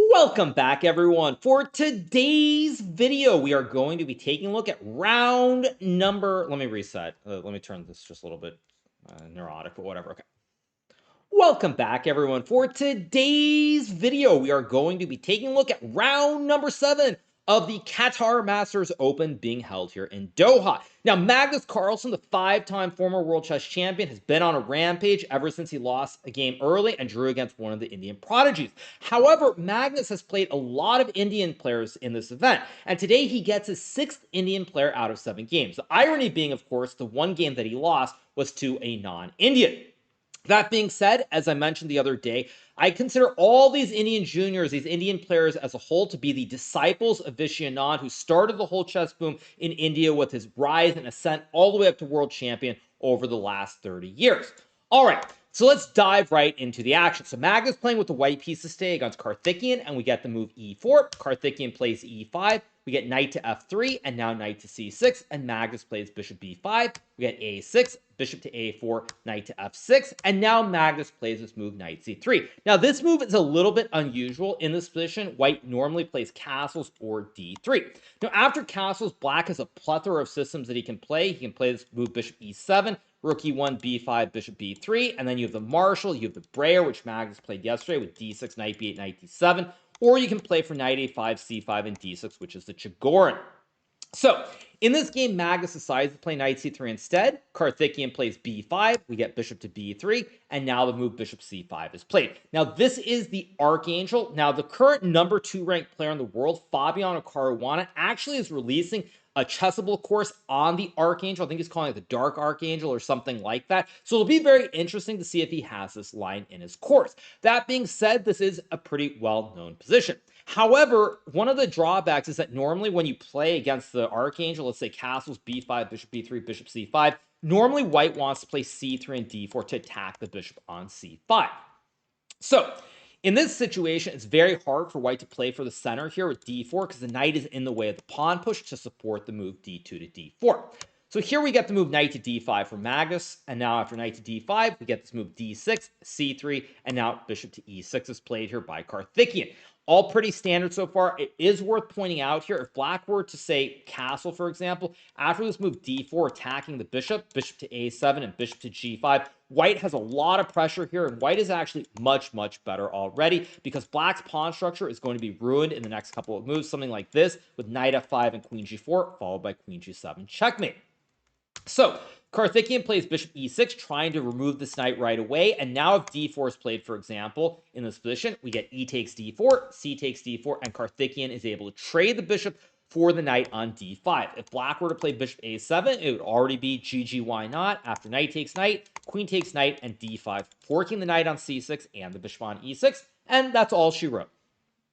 Welcome back, everyone. For today's video, we are going to be taking a look at round number. Let me reset. Let me turn this just a little bit neurotic, but whatever. Okay. Welcome back, everyone. For today's video, we are going to be taking a look at round number 7 of the Qatar Masters Open being held here in Doha. Now, Magnus Carlsen, the 5-time former world chess champion, has been on a rampage ever since he lost a game early and drew against one of the Indian prodigies. However, Magnus has played a lot of Indian players in this event, and today he gets his 6th Indian player out of 7 games. The irony being, of course, the one game that he lost was to a non-Indian. That being said, as I mentioned the other day, I consider all these Indian juniors, these Indian players as a whole, to be the disciples of Vishy Anand, who started the whole chess boom in India with his rise and ascent all the way up to world champion over the last 30 years. All right, so let's dive right into the action. So Magnus playing with the white pieces today against Karthikeyan, and we get the move e4. Karthikeyan plays e5. We get knight to f3, and now knight to c6, and Magnus plays bishop b5. We get a6, bishop to a4, knight to f6, and now Magnus plays this move, knight c3. Now, this move is a little bit unusual in this position. White normally plays castles or d3. Now, after castles, black has a plethora of systems that he can play. He can play this move, bishop e7, rook e1, b5, bishop b3, and then you have the Marshall, you have the Breyer, which Magnus played yesterday with d6, knight b8, knight d7, or you can play for knight a5, c5, and d6, which is the Chigorin. So, in this game, Magnus decides to play knight c3 instead. Karthikeyan plays b5. We get bishop to b3. And now the move bishop c5 is played. Now, this is the Archangel. Now, the current number 2 ranked player in the world, Fabiano Caruana, actually is releasing a chessable course on the Archangel. I think he's calling it the Dark Archangel or something like that. So it'll be very interesting to see if he has this line in his course. That being said, this is a pretty well-known position. However, one of the drawbacks is that normally when you play against the Archangel, let's say castles, b5, bishop b3, bishop c5, normally white wants to play c3 and d4 to attack the bishop on c5. So, in this situation, it's very hard for white to play for the center here with d4 because the knight is in the way of the pawn push to support the move d2 to d4. So here we get the move knight to d5 for Magnus, and now after knight to d5, we get this move d6, c3, and now bishop to e6 is played here by Karthikeyan. All pretty standard so far. It is worth pointing out here, if black were to say castle, for example, after this move d4 attacking the bishop, bishop to a7 and bishop to g5, white has a lot of pressure here, and white is actually much, much better already because black's pawn structure is going to be ruined in the next couple of moves, something like this with knight f5 and queen g4, followed by queen g7 checkmate. So, Karthikeyan plays bishop e6, trying to remove this knight right away. And now if d4 is played, for example, in this position, we get e takes d4, c takes d4, and Karthikeyan is able to trade the bishop for the knight on d5. If black were to play bishop a7, it would already be GG, why not? After knight takes knight, queen takes knight, and d5, forking the knight on c6 and the bishop on e6. And that's all she wrote.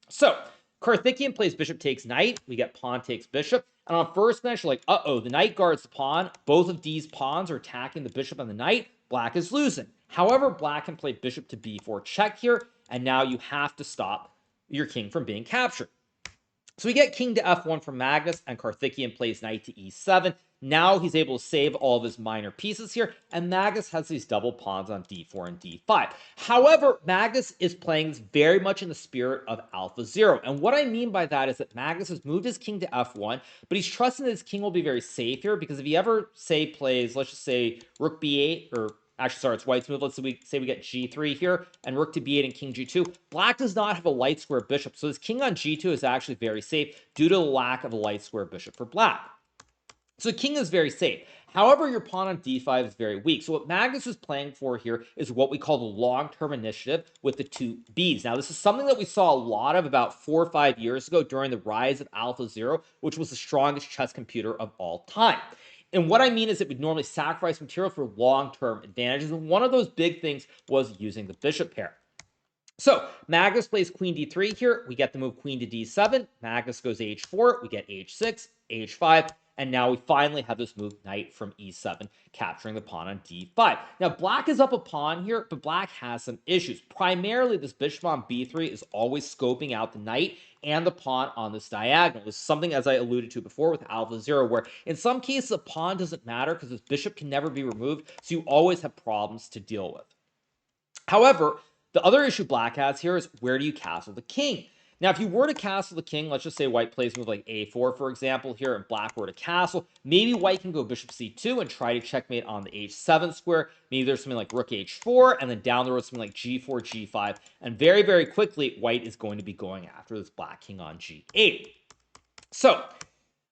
So, Karthikeyan plays bishop takes knight. We get pawn takes bishop. And on first glance, you're like, uh-oh, the knight guards the pawn. Both of these pawns are attacking the bishop and the knight. Black is losing. However, black can play bishop to b4 check here, and now you have to stop your king from being captured. So we get king to f1 from Magnus, and Karthikeyan plays knight to e7. Now he's able to save all of his minor pieces here, and Magnus has these double pawns on d4 and d5. However, Magnus is playing this very much in the spirit of AlphaZero, and what I mean by that is that Magnus has moved his king to f1, but he's trusting that his king will be very safe here, because if he ever, say, plays, let's just say, rook b8, or actually, sorry, it's white's move. Let's say we get g3 here, and rook to b8 and king g2. Black does not have a light square bishop, so this king on g2 is actually very safe due to the lack of a light square bishop for black. So king is very safe. However, your pawn on d5 is very weak. So what Magnus is playing for here is what we call the long-term initiative with the two Bs. Now, this is something that we saw a lot of about 4 or 5 years ago during the rise of AlphaZero, which was the strongest chess computer of all time. And what I mean is it would normally sacrifice material for long-term advantages. And one of those big things was using the bishop pair. So Magnus plays queen d3 here. We get the move queen to d7. Magnus goes h4. We get h6, h5. And now we finally have this move knight from e7, capturing the pawn on d5. Now, black is up a pawn here, but black has some issues. Primarily, this bishop on b3 is always scoping out the knight and the pawn on this diagonal. This is something, as I alluded to before, with AlphaZero, where in some cases, a pawn doesn't matter because this bishop can never be removed, so you always have problems to deal with. However, the other issue black has here is where do you castle the king? Now, if you were to castle the king, let's just say white plays move like a4, for example, here, and black were to castle, maybe white can go bishop c2 and try to checkmate on the h7 square. Maybe there's something like rook h4, and then down the road something like g4, g5, and very, very quickly, white is going to be going after this black king on g8. So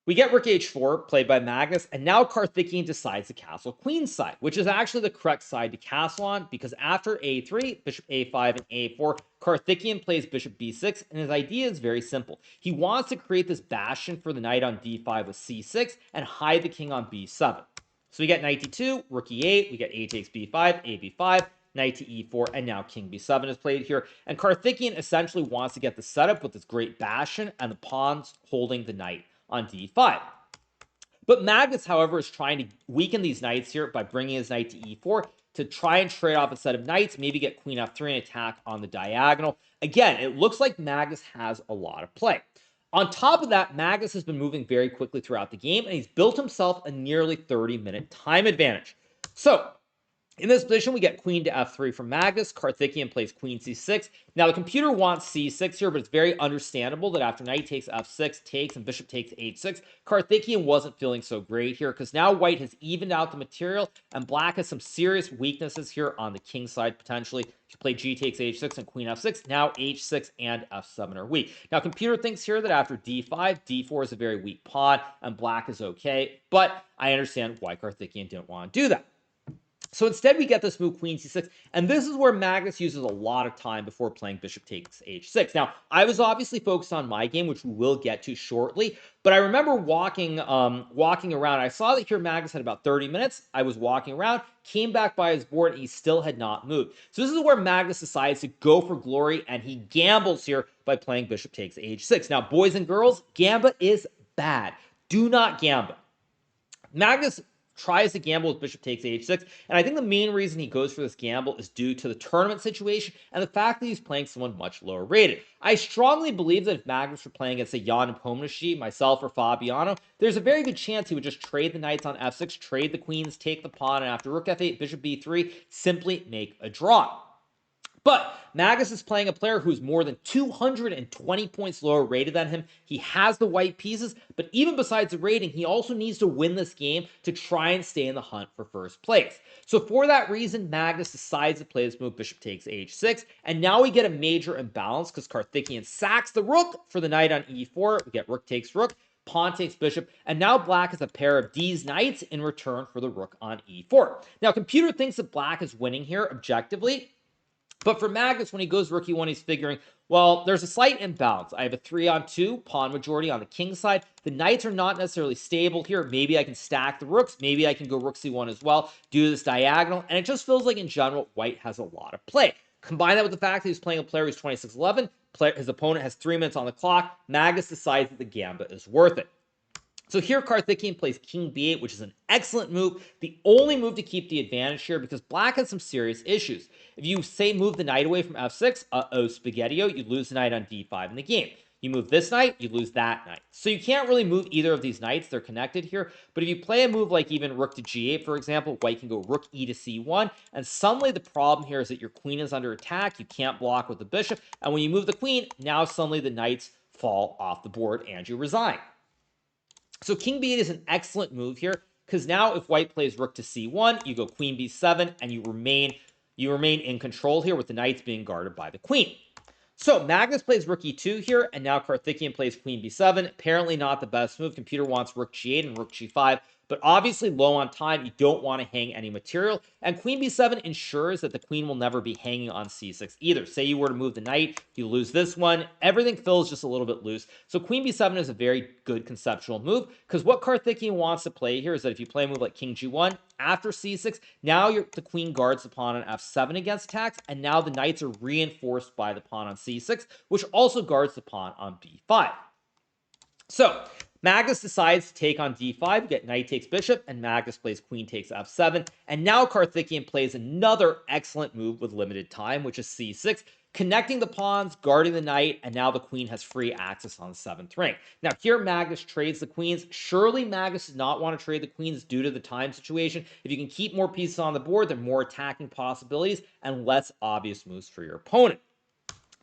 we get rook h4, played by Magnus, and now Karthikeyan decides to castle queen side, which is actually the correct side to castle on, because after a3, bishop a5, and a4, Karthikeyan plays bishop b6, and his idea is very simple. He wants to create this bastion for the knight on d5 with c6, and hide the king on b7. So we get knight d2, rook e8, we get a takes b5, a b5, knight to e4, and now king b7 is played here. And Karthikeyan essentially wants to get the setup with this great bastion, and the pawns holding the knight on d5. But Magnus, however, is trying to weaken these knights here by bringing his knight to e4 to try and trade off a set of knights, maybe get queen f3 and attack on the diagonal. Again, it looks like Magnus has a lot of play. On top of that, Magnus has been moving very quickly throughout the game, and he's built himself a nearly 30-minute time advantage. So in this position, we get queen to f3 from Magnus. Karthikeyan plays queen c6. Now, the computer wants c6 here, but it's very understandable that after knight takes f6, takes, and bishop takes h6, Karthikeyan wasn't feeling so great here, because now white has evened out the material, and black has some serious weaknesses here on the king side, potentially. If you play g takes h6 and queen f6, now h6 and f7 are weak. Now, computer thinks here that after d5, d4 is a very weak pawn, and black is okay, but I understand why Karthikeyan didn't want to do that. So instead, we get this move queen c6, and this is where Magnus uses a lot of time before playing bishop takes h6. Now, I was obviously focused on my game, which we will get to shortly, but I remember walking around. I saw that here Magnus had about 30 minutes. I was walking around, came back by his board, and he still had not moved. So this is where Magnus decides to go for glory, and he gambles here by playing bishop takes h6. Now, boys and girls, gambit is bad. Do not gamble. Magnus tries to gamble with bishop takes h6, and I think the main reason he goes for this gamble is due to the tournament situation and the fact that he's playing someone much lower rated. I strongly believe that if Magnus were playing against a Jan Nepomniachtchi, myself, or Fabiano, there's a very good chance he would just trade the knights on f6, trade the queens, take the pawn, and after rook f8, bishop b3, simply make a draw. But Magnus is playing a player who's more than 220 points lower rated than him. He has the white pieces, but even besides the rating, he also needs to win this game to try and stay in the hunt for first place. So for that reason, Magnus decides to play this move, bishop takes h6, and now we get a major imbalance because Karthikeyan sacks the rook for the knight on e4. We get rook takes rook, pawn takes bishop, and now black has a pair of these knights in return for the rook on e4. Now, computer thinks that black is winning here objectively, but for Magnus, when he goes rook e1, he's figuring, well, there's a slight imbalance. I have a 3-on-2 pawn majority on the king side. The knights are not necessarily stable here. Maybe I can stack the rooks. Maybe I can go rook c1 as well, do this diagonal. And it just feels like, in general, white has a lot of play. Combine that with the fact that he's playing a player who's 26-11. His opponent has 3 minutes on the clock. Magnus decides that the gambit is worth it. So here Karthikeyan plays king b8, which is an excellent move, the only move to keep the advantage here because black has some serious issues. If you, say, move the knight away from f6, spaghetti-o, you lose the knight on d5 in the game. You move this knight, you lose that knight. So you can't really move either of these knights, they're connected here, but if you play a move like even rook to g8, for example, white can go rook e to c1, and suddenly the problem here is that your queen is under attack, you can't block with the bishop, and when you move the queen, now suddenly the knights fall off the board and you resign. So king b8 is an excellent move here, because now if white plays rook to c1, you go queen b7, and you remain in control here with the knights being guarded by the queen. So Magnus plays rook e2 here, and now Karthikeyan plays queen b7. Apparently not the best move. Computer wants rook g8 and rook g5, but obviously low on time. You don't want to hang any material, and queen b7 ensures that the queen will never be hanging on c6 either. Say you were to move the knight, you lose this one, everything feels just a little bit loose. So queen b7 is a very good conceptual move, because what Karthikeyan wants to play here is that if you play a move like king g1, after c6, now the queen guards the pawn on f7 against attacks, and now the knights are reinforced by the pawn on c6, which also guards the pawn on b5. So Magnus decides to take on d5, get knight takes bishop, and Magnus plays queen takes f7, and now Karthikeyan plays another excellent move with limited time, which is c6, connecting the pawns, guarding the knight, and now the queen has free access on the 7th rank. Now here Magnus trades the queens. Surely Magnus does not want to trade the queens due to the time situation. If you can keep more pieces on the board, there are more attacking possibilities and less obvious moves for your opponent.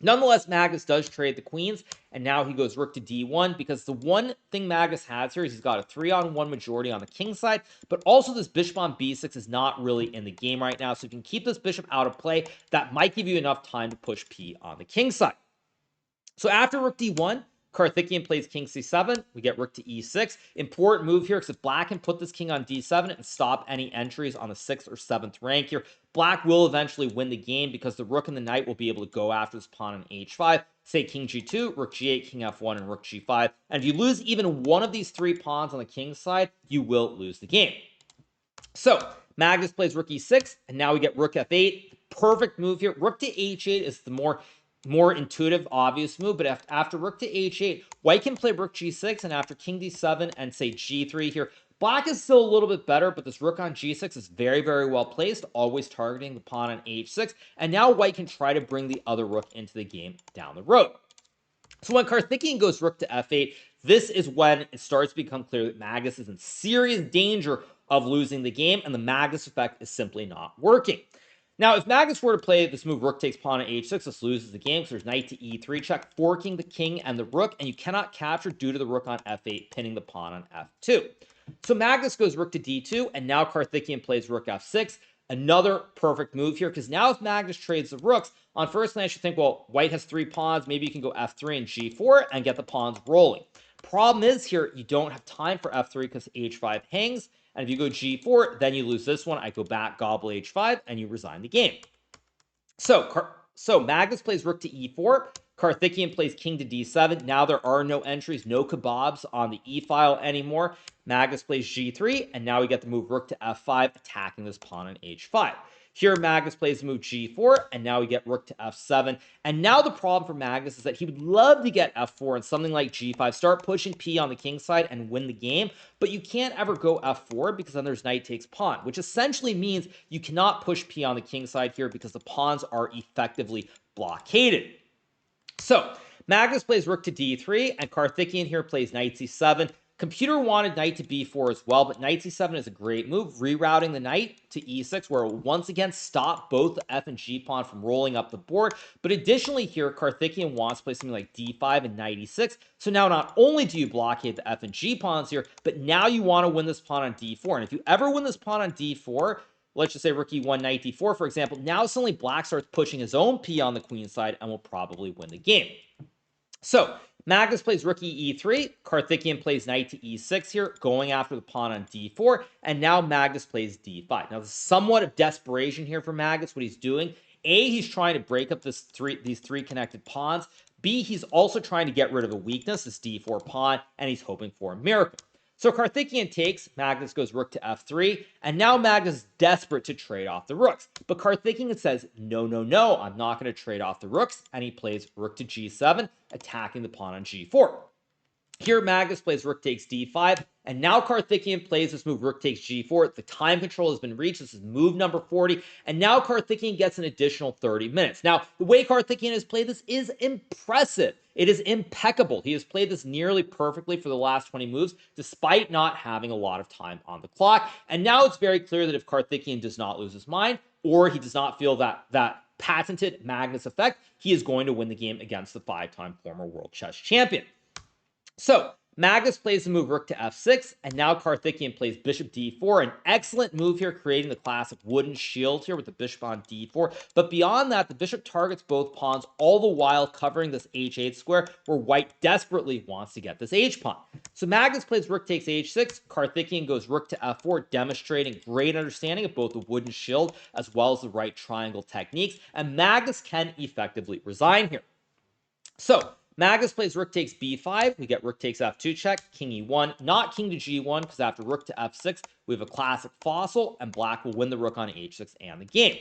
Nonetheless, Magnus does trade the queens, and now he goes rook to d1, because the one thing Magnus has here is he's got a 3-on-1 majority on the king side, but also this bishop on b6 is not really in the game right now, so if you can keep this bishop out of play, that might give you enough time to push p on the king side. So after rook d1, Karthikeyan plays king c7. We get rook to e6. Important move here, because if black can put this king on d7 and stop any entries on the 6th or 7th rank here, black will eventually win the game, because the rook and the knight will be able to go after this pawn on h5. Say king g2, rook g8, king f1, and rook g5. And if you lose even one of these 3 pawns on the king's side, you will lose the game. So Magnus plays rook e6, and now we get rook f8. Perfect move here. Rook to h8 is the more intuitive, obvious move, but after rook to h8, white can play rook g6, and after king d7 and say g3 here, black is still a little bit better, but this rook on g6 is very, very well placed, always targeting the pawn on h6, and now white can try to bring the other rook into the game down the road. So when Karthikeyan goes rook to f8, this is when it starts to become clear that Magnus is in serious danger of losing the game, and the Magnus effect is simply not working. Now, if Magnus were to play this move, rook takes pawn on h6, this loses the game, because there's knight to e3 check, forking the king and the rook, and you cannot capture due to the rook on f8, pinning the pawn on f2. So Magnus goes rook to d2, and now Karthikeyan plays rook f6. Another perfect move here, because now if Magnus trades the rooks, on first glance you think, well, white has 3 pawns, maybe you can go f3 and g4 and get the pawns rolling. Problem is here, you don't have time for f3 because h5 hangs, and if you go g4, then you lose this one. I go back, gobble h5, and you resign the game. So Magnus plays rook to e4. Karthikeyan plays king to d7. Now there are no entries, no kebabs on the e-file anymore. Magnus plays g3, and now we get the move rook to f5, attacking this pawn on h5. Here, Magnus plays the move g4, and now we get rook to f7. And now the problem for Magnus is that he would love to get f4 and something like g5, start pushing p on the king side and win the game, but you can't ever go f4 because then there's knight takes pawn, which essentially means you cannot push p on the king side here because the pawns are effectively blockaded. So Magnus plays rook to d3, and Karthikeyan here plays knight c7. Computer wanted knight to b4 as well, but knight c7 is a great move, rerouting the knight to e6, where it will once again stop both the f and g pawn from rolling up the board. But additionally here, Karthikeyan wants to play something like d5 and knight e6. So now not only do you blockade the f and g pawns here, but now you want to win this pawn on d4. And if you ever win this pawn on d4, let's just say rook e1, knight d4, for example, now suddenly black starts pushing his own p on the queen side and will probably win the game. So Magnus plays rook e3, Karthikeyan plays knight to e6 here, going after the pawn on d4, and now Magnus plays d5. Now, there's somewhat of desperation here for Magnus, what he's doing. A, he's trying to break up these 3 connected pawns. B, he's also trying to get rid of a weakness, this d4 pawn, and he's hoping for a miracle. So Karthikeyan takes, Magnus goes rook to f3, and now Magnus is desperate to trade off the rooks. But Karthikeyan says, no, no, no, I'm not going to trade off the rooks, and he plays rook to g7, attacking the pawn on g4. Here, Magnus plays rook takes d5, and now Karthikeyan plays this move rook takes g4. The time control has been reached. This is move number 40, and now Karthikeyan gets an additional 30 minutes. Now, the way Karthikeyan has played this is impressive. It is impeccable. He has played this nearly perfectly for the last 20 moves, despite not having a lot of time on the clock. And now it's very clear that if Karthikeyan does not lose his mind, or he does not feel that patented Magnus effect, he is going to win the game against the 5-time former world chess champion. So Magnus plays the move rook to f6, and now Karthikeyan plays bishop d4. An excellent move here, creating the classic wooden shield here with the bishop on d4. But beyond that, the bishop targets both pawns, all the while covering this h8 square, where white desperately wants to get this h-pawn. So Magnus plays rook takes h6, Karthikeyan goes rook to f4, demonstrating great understanding of both the wooden shield as well as the right triangle techniques, and Magnus can effectively resign here. So Magnus plays rook takes b5. We get rook takes f2 check, king e1, not king to g1, because after rook to f6, we have a classic fossil, and black will win the rook on h6 and the game.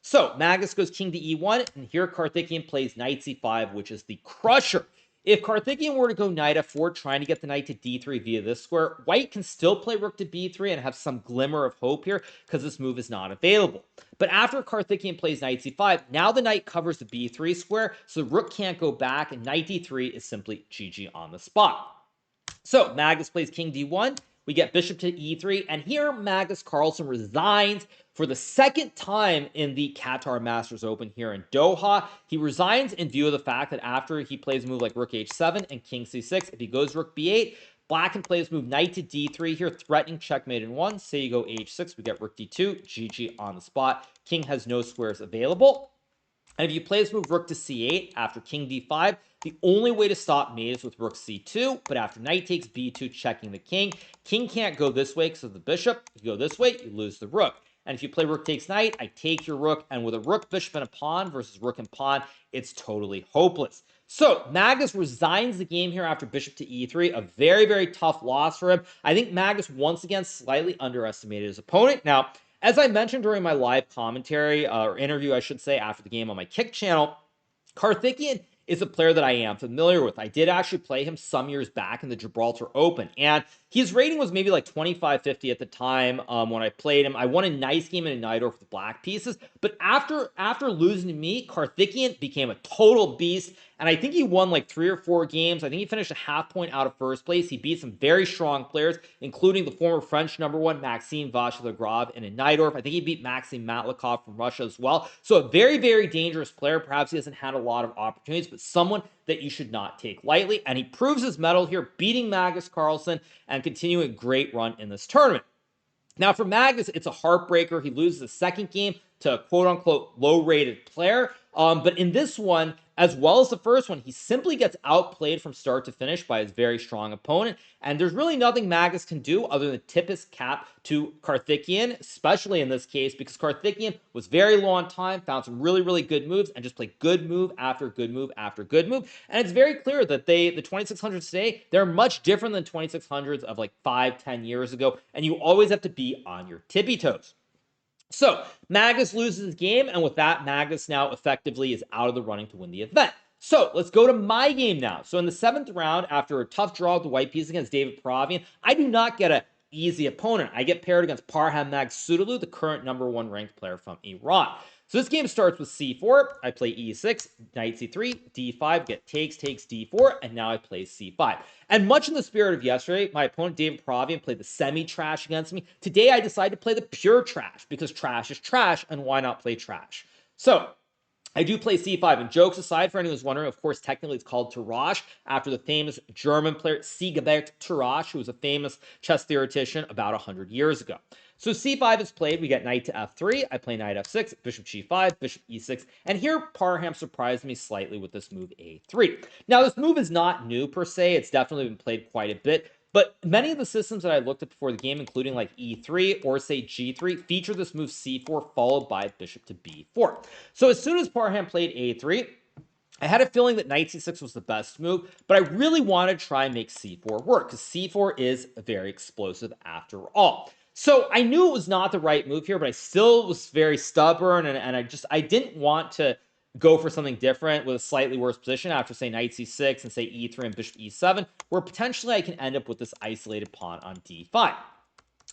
So Magnus goes king to e1, and here Karthikeyan plays knight c5, which is the crusher. If Karthikeyan were to go knight f4, trying to get the knight to d3 via this square, white can still play rook to b3 and have some glimmer of hope here, because this move is not available. But after Karthikeyan plays knight c5, now the knight covers the b3 square, so the rook can't go back, and knight d3 is simply GG on the spot. So Magnus plays king d1, we get bishop to e3, and here Magnus Carlsen resigns, for the second time in the Qatar Masters Open here in Doha. He resigns in view of the fact that after he plays a move like rook h7 and king c6, if he goes rook b8, black can play this move knight to d3 here, threatening checkmate in one. Say you go h6, we get rook d2, GG on the spot. King has no squares available. And if you play this move rook to c8 after king d5, the only way to stop mate is with rook c2, but after knight takes b2, checking the king. King can't go this way because of the bishop. If you go this way, you lose the rook. And if you play rook takes knight, I take your rook, and with a rook, bishop, and a pawn versus rook and pawn, it's totally hopeless. So Magnus resigns the game here after bishop to e3, a very, very tough loss for him. I think Magnus once again slightly underestimated his opponent. Now, as I mentioned during my live commentary, or interview, I should say, after the game on my Kick channel, Karthikeyan is a player that I am familiar with. I did actually play him some years back in the Gibraltar Open, and his rating was maybe like 25-50 at the time when I played him. I won a nice game in a Najdorf with black pieces, but after losing to me, Karthikeyan became a total beast, and I think he won like 3 or 4 games. I think he finished a half point out of first place. He beat some very strong players, including the former French #1, Maxime Vachier-Lagrave, in a Najdorf. I think he beat Maxim Matlikov from Russia as well. So a very, very dangerous player. Perhaps he hasn't had a lot of opportunities, but someone that you should not take lightly. And he proves his mettle here, beating Magnus Carlsen and continuing a great run in this tournament. Now, for Magnus, it's a heartbreaker. He loses the second game to a quote-unquote low-rated player. But in this one, as well as the first one, he simply gets outplayed from start to finish by his very strong opponent. And there's really nothing Magnus can do other than tip his cap to Karthikeyan, especially in this case, because Karthikeyan was very low on time, found some really, really good moves, and just played good move after good move after good move. And it's very clear that the 2600s today, they're much different than 2600s of like 5-10 years ago. And you always have to be on your tippy toes. So Magnus loses his game, and with that, Magnus now effectively is out of the running to win the event. So let's go to my game now. So in the 7th round, after a tough draw with the white piece against David Paravian, I do not get an easy opponent. I get paired against Parham Maghsoodloo, the current #1 ranked player from Iran. So this game starts with c4. I play e6, knight c3, d5, get takes, d4, and now I play c5. And much in the spirit of yesterday, my opponent David Paravian played the semi-trash against me. Today I decided to play the pure trash, because trash is trash, and why not play trash? So I do play c5, and jokes aside, for anyone who's wondering, of course, technically it's called Tarrasch, after the famous German player Sigebert Tarrasch, who was a famous chess theoretician about 100 years ago. So c5 is played, we get knight to f3, I play knight f6, bishop g5, bishop e6, and here Parham surprised me slightly with this move a3. Now, this move is not new per se, it's definitely been played quite a bit, but many of the systems that I looked at before the game, including like e3 or say g3, feature this move c4 followed by bishop to b4. So as soon as Parham played a3, I had a feeling that knight c6 was the best move, but I really wanted to try and make c4 work, because c4 is very explosive after all. So I knew it was not the right move here, but I still was very stubborn, and I didn't want to go for something different with a slightly worse position after, say, knight c6 and, say, e3 and bishop e7, where potentially I can end up with this isolated pawn on d5.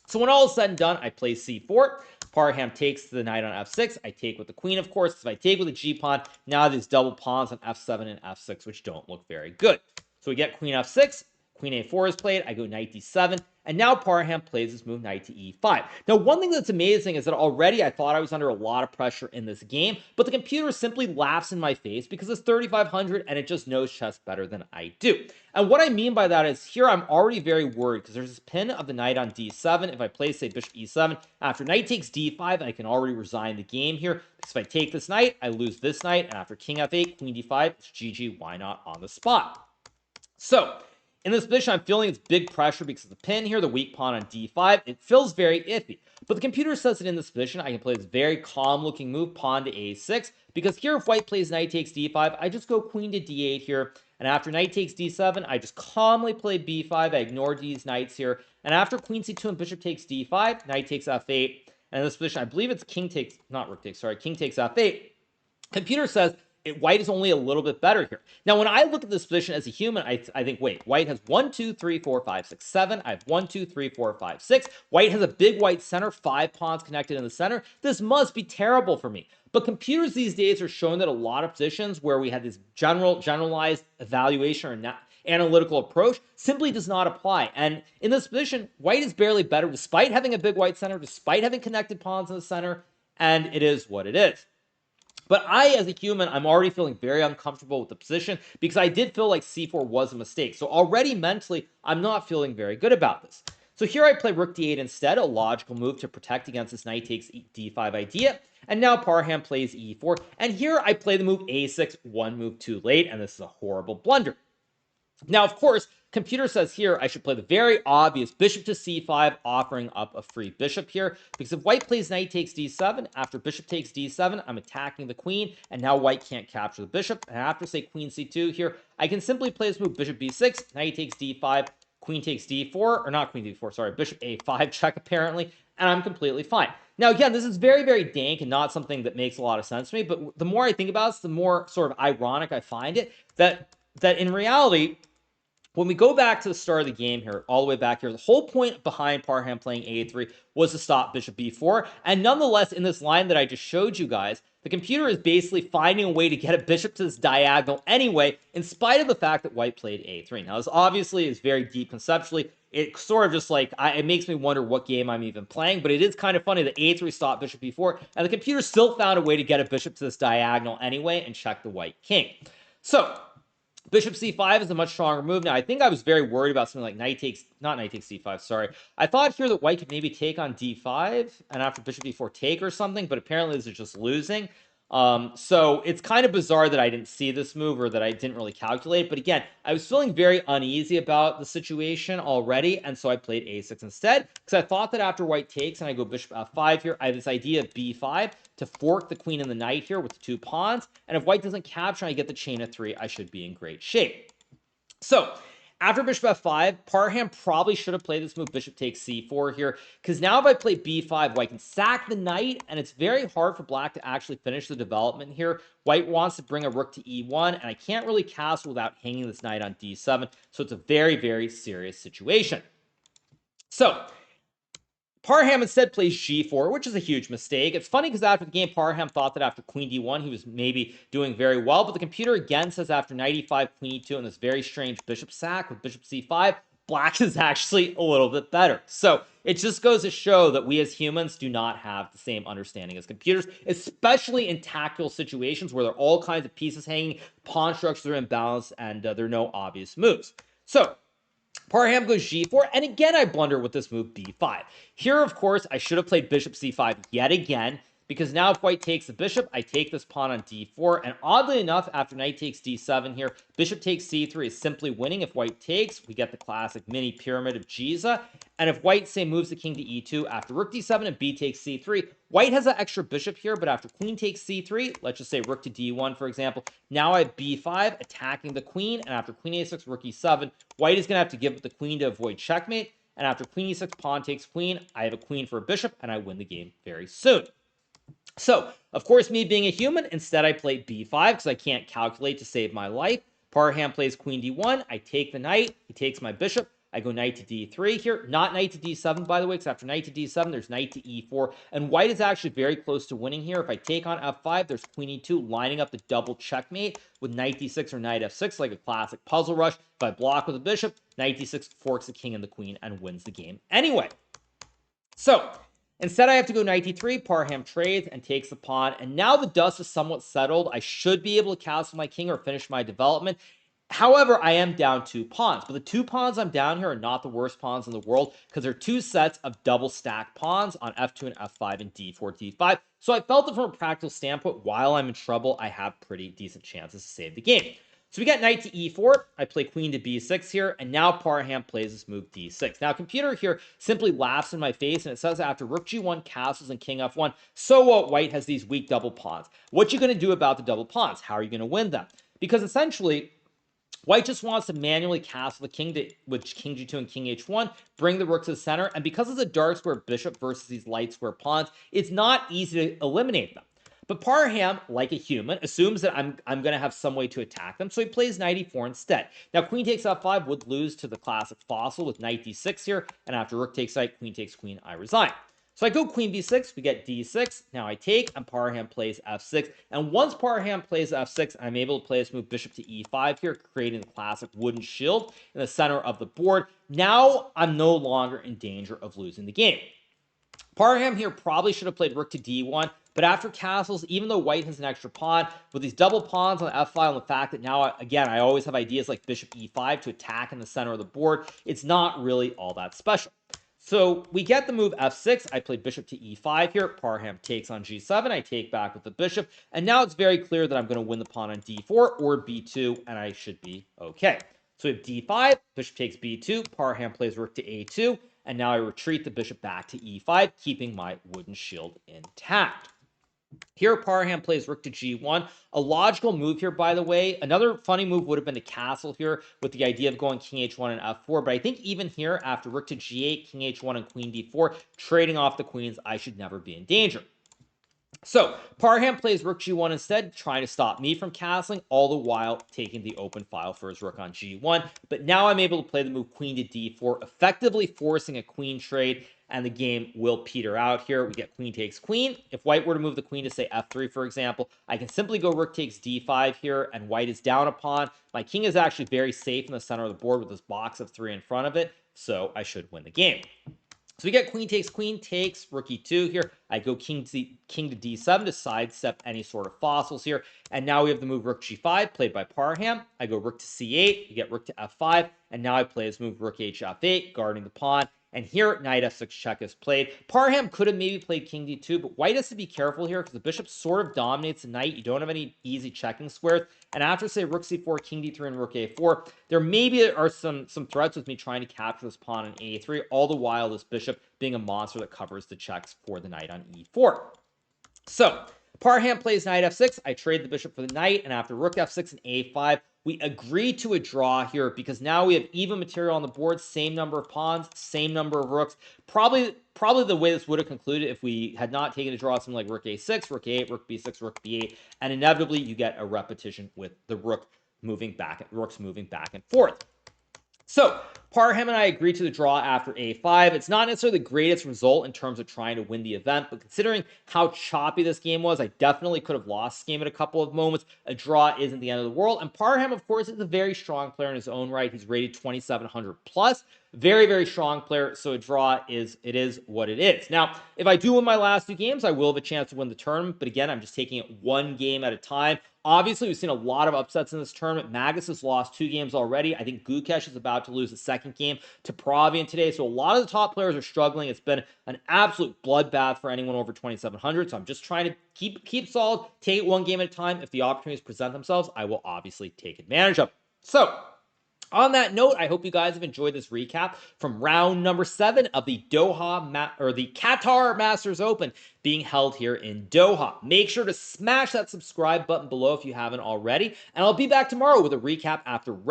So when all is said and done, I play c4. Parham takes the knight on f6. I take with the queen, of course. If I take with the g-pawn, now there's double pawns on f7 and f6, which don't look very good. So we get queen f6. Queen a4 is played. I go knight d7. And now Parham plays this move, knight to e5. Now, one thing that's amazing is that already I thought I was under a lot of pressure in this game, but the computer simply laughs in my face because it's 3500 and it just knows chess better than I do. And what I mean by that is here I'm already very worried because there's this pin of the knight on d7. If I play, say, bishop e7, after knight takes d5, I can already resign the game here. Because if I take this knight, I lose this knight, and after king f8, queen d5, it's GG, why not on the spot? So in this position, I'm feeling it's big pressure because of the pin here, the weak pawn on d5. It feels very iffy. But the computer says that in this position, I can play this very calm-looking move, pawn to a6, because here if white plays knight takes d5, I just go queen to d8 here. And after knight takes d7, I just calmly play b5. I ignore these knights here. And after queen c2 and bishop takes d5, knight takes f8. And in this position, I believe it's king takes, not rook takes, sorry, king takes f8. Computer says white is only a little bit better here. Now, when I look at this position as a human, I think, wait, white has 1, 2, 3, 4, 5, 6, 7. I have 1, 2, 3, 4, 5, 6. White has a big white center, 5 pawns connected in the center. This must be terrible for me. But computers these days are showing that a lot of positions where we had this generalized evaluation or analytical approach simply does not apply. And in this position, white is barely better despite having a big white center, despite having connected pawns in the center, and it is what it is. But I, as a human, I'm already feeling very uncomfortable with the position because I did feel like c4 was a mistake. So already mentally, I'm not feeling very good about this. So here I play rook d8 instead, a logical move to protect against this knight takes d5 idea. And now Parham plays e4. And here I play the move a6, one move too late, and this is a horrible blunder. Now, of course, computer says here I should play the very obvious bishop to c5, offering up a free bishop here, because if white plays knight takes d7, after bishop takes d7, I'm attacking the queen, and now white can't capture the bishop. And after, say, queen c2 here, I can simply play this move bishop b6, knight takes d5, queen takes d4, or not queen d4, sorry, bishop a5 check apparently, and I'm completely fine. Now, again, this is very, very dank and not something that makes a lot of sense to me, but the more I think about this, the more sort of ironic I find it, that in reality, when we go back to the start of the game here, all the way back here, the whole point behind Parham playing a3 was to stop bishop b4. And nonetheless, in this line that I just showed you guys, the computer is basically finding a way to get a bishop to this diagonal anyway, in spite of the fact that white played a3. Now, this obviously is very deep conceptually. It sort of just like, it makes me wonder what game I'm even playing, but it is kind of funny that a3 stopped bishop b4, and the computer still found a way to get a bishop to this diagonal anyway and check the white king. So, bishop c5 is a much stronger move. Now, I think I was very worried about something like not knight takes c5, sorry. I thought here that white could maybe take on d5, and after bishop d4 take or something, but apparently this is just losing. So it's kind of bizarre that I didn't see this move or that I didn't really calculate. But again, I was feeling very uneasy about the situation already, and so I played a6 instead, because I thought that after white takes and I go bishop f5 here, I have this idea of b5 to fork the queen and the knight here with the 2 pawns. And if white doesn't capture and I get the chain of 3, I should be in great shape. So after bishop f5, Parham probably should have played this move, bishop takes c4 here, because now if I play b5, white can sack the knight, and it's very hard for black to actually finish the development here. White wants to bring a rook to e1, and I can't really castle without hanging this knight on d7, so it's a very, very serious situation. So Parham instead plays g4, which is a huge mistake. It's funny because after the game, Parham thought that after queen d1, he was maybe doing very well, but the computer again says after knight e5, queen e2, and this very strange bishop sack with bishop c5, black is actually a little bit better. So it just goes to show that we as humans do not have the same understanding as computers, especially in tactical situations where there are all kinds of pieces hanging, pawn structures are imbalanced, and there are no obvious moves. So Parham goes g4, and again I blunder with this move b5. Here, of course, I should have played bishop c5 yet again, because now if white takes the bishop, I take this pawn on d4, and oddly enough, after knight takes d7 here, bishop takes c3 is simply winning. If white takes, we get the classic mini pyramid of Giza, and if white, say, moves the king to e2 after rook d7 and b takes c3, white has an extra bishop here, but after queen takes c3, let's just say rook to d1, for example, now I have b5 attacking the queen, and after queen a6, rook e7, white is going to have to give up the queen to avoid checkmate, and after queen e6, pawn takes queen, I have a queen for a bishop, and I win the game very soon. So, of course, me being a human, instead I play b5 because I can't calculate to save my life. Parham plays queen d1. I take the knight. He takes my bishop. I go knight to d3 here. Not knight to d7, by the way, because after knight to d7, there's knight to e4. And white is actually very close to winning here. If I take on f5, there's queen e2, lining up the double checkmate with knight d6 or knight f6, like a classic puzzle rush. If I block with a bishop, knight d6 forks the king and the queen and wins the game anyway. So instead, I have to go knight d3, Parham trades and takes the pawn, and now the dust is somewhat settled. I should be able to castle my king or finish my development. However, I am down 2 pawns, but the 2 pawns I'm down here are not the worst pawns in the world because they're 2 sets of double stacked pawns on f2 and f5 and d4, d5. So I felt that from a practical standpoint, while I'm in trouble, I have pretty decent chances to save the game. So we got knight to e4, I play queen to b6 here, and now Parham plays this move d6. Now, computer here simply laughs in my face, and it says after rook g1, castles, and king f1, so what, white has these weak double pawns. What you going to do about the double pawns? How are you going to win them? Because essentially, white just wants to manually castle the king with king g2 and king h1, bring the rook to the center, and because it's a dark square bishop versus these light square pawns, it's not easy to eliminate them. But Parham, like a human, assumes that I'm going to have some way to attack them, so he plays knight e4 instead. Now, queen takes f5 would lose to the classic fossil with knight d6 here, and after rook takes knight, queen takes queen, I resign. So I go queen b6, we get d6, now I take, and Parham plays f6, and once Parham plays f6, I'm able to play this move bishop to e5 here, creating the classic wooden shield in the center of the board. Now I'm no longer in danger of losing the game. Parham here probably should have played rook to d1, but after castles, even though white has an extra pawn, with these double pawns on the f file and the fact that now, again, I always have ideas like bishop e5 to attack in the center of the board, it's not really all that special. So we get the move f6. I played bishop to e5 here. Parham takes on g7. I take back with the bishop. And now it's very clear that I'm going to win the pawn on d4 or b2, and I should be okay. So we have d5, bishop takes b2, Parham plays rook to a2, and now I retreat the bishop back to e5, keeping my wooden shield intact. Here, Parham plays rook to g1. A logical move here, by the way. Another funny move would have been to castle here with the idea of going king h1 and f4. But I think even here, after rook to g8, king h1, and queen d4, trading off the queens, I should never be in danger. So Parham plays rook g1 instead, trying to stop me from castling, all the while taking the open file for his rook on g1. But now I'm able to play the move queen to d4, effectively forcing a queen trade, and the game will peter out here. We get queen takes queen. If white were to move the queen to, say, f3, for example, I can simply go rook takes d5 here, and white is down a pawn. My king is actually very safe in the center of the board with this box of 3 in front of it, so I should win the game. So we get queen takes rook e2 here. I go king to d7 to sidestep any sort of fossils here. And now we have the move rook g5 played by Parham. I go rook to c8, you get rook to f5, and now I play this move rook h f8, guarding the pawn. And here, knight f6 check is played. Parham could have maybe played king d2, but white has to be careful here because the bishop sort of dominates the knight. You don't have any easy checking squares. And after, say, rook c4, king d3, and rook a4, there maybe are some threats with me trying to capture this pawn on a3, all the while this bishop being a monster that covers the checks for the knight on e4. So Parham plays knight f6. I trade the bishop for the knight, and after rook f6 and a5, we agree to a draw here because now we have even material on the board, same number of pawns, same number of rooks. Probably the way this would have concluded if we had not taken a draw, something like rook a6, rook a8, rook b6, rook b8, and inevitably you get a repetition with the rooks moving back and forth. So Parham and I agreed to the draw after a5. It's not necessarily the greatest result in terms of trying to win the event, but considering how choppy this game was, I definitely could have lost this game at a couple of moments. A draw isn't the end of the world. And Parham, of course, is a very strong player in his own right. He's rated 2,700 plus. Very, very strong player. So a draw is what it is. Now, if I do win my last 2 games, I will have a chance to win the tournament. But again, I'm just taking it one game at a time. Obviously, we've seen a lot of upsets in this tournament. Magnus has lost 2 games already. I think Gukesh is about to lose the second game to Pravian today. So a lot of the top players are struggling. It's been an absolute bloodbath for anyone over 2,700. So I'm just trying to keep solid, take it one game at a time. If the opportunities present themselves, I will obviously take advantage of it. So on that note, I hope you guys have enjoyed this recap from round number 7 of the Qatar Masters Open being held here in Doha. Make sure to smash that subscribe button below if you haven't already, and I'll be back tomorrow with a recap after round